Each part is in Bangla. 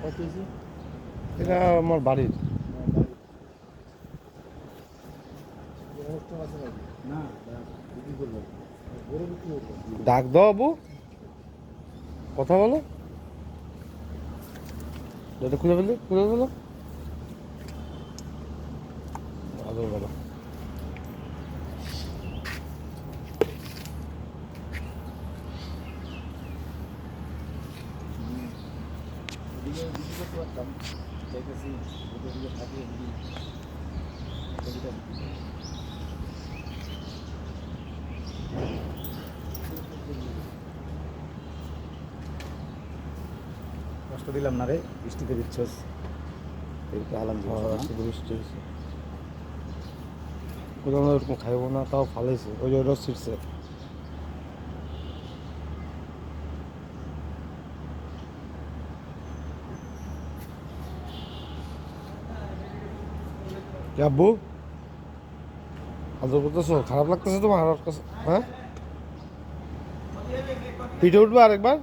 কত হয়েছে? এটা আমার বাড়ির। অনুষ্ঠান আছে নাকি? না বিক্রি করবো, গরু বিক্রি করবো। ডাক দাও বাবু, কথা বলো। এটা খুলে ফেলো, খুলে ফেলো। ভালো বলো। এদিকে বিক্রি করতে পারতাম, চাইতেছি ওদের দিকে থাকে এদিকে কবিতা বিক্রি করি। কষ্ট দিলাম না রে, বৃষ্টিতে দিচ্ছস একটু হালাম শুধু বৃষ্টি হয়েছে, কোথাও ওরকম খাইবো না, তাও ফালাইছে ওই যে রস ছিটছে। কি আব্বু আদর করতেছো? খারাপ লাগতেছে তোমার? খারাপ কাছে, হ্যাঁ? পিঠে উঠবে আরেকবার?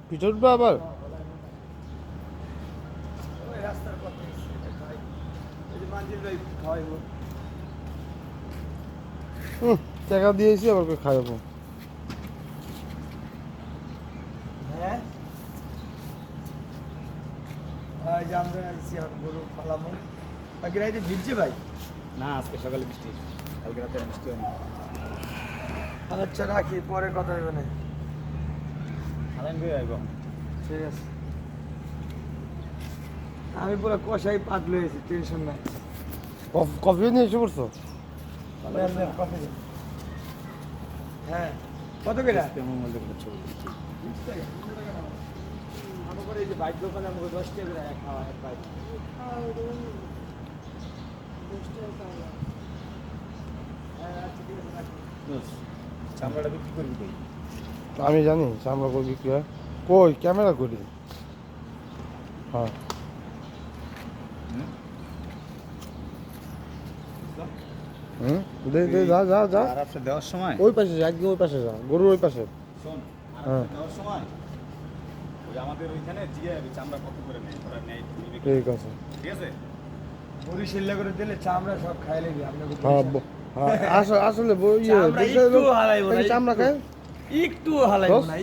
পিঠে উঠবে আবার? টাকা দিয়েছি, আবার খাওয়াবো। হ্যাঁ যে আমরা আইসি এখন গরু পালামো, বাকি রাইতে ভিজছে ভাই না, আজকে সকালে বৃষ্টি, কালকে রাতে বৃষ্টি হয়নি। আচ্ছা রাখি, পরে কথা হবে না। হালান করে আসবো, ঠিক আছে। আমি পুরো কষাই পাত লয়েছি, টেনশন নাই। কফি নিয়ে এসে পড়ছো? কফি হ্যাঁ, কত করে? কেমন মূল্য করছো? আমার এই যে বাইক দোকানে আমাকে 10 টাকা করে খাওয়া এক বাইক। চামড়াটা বিক্রি করবি কই? আমি জানি চামড়া কই বিক্রি হয়। কই ক্যামেরা করি। হ্যাঁ দে দে, যা যা যা। আর আপনি দেওয়ার সময় ওই পাশে যা, একদম ওই পাশে যা, গরুর ওই পাশে। শোন, আর হ্যাঁ দেওয়ার সময় ওই আমাদের ওইখানে জিয়ে চামড়া কত করে নেয়, ওরা নেয়, ঠিক আছে। ঠিক আছে? বড়ি শিল্লা করে দিলে চামড়া সব খাই লেগে আপনাকে। হ্যাঁ আসলে চামড়া একটু হালাইবো না, চামড়া খায় একটু হালাইবো না।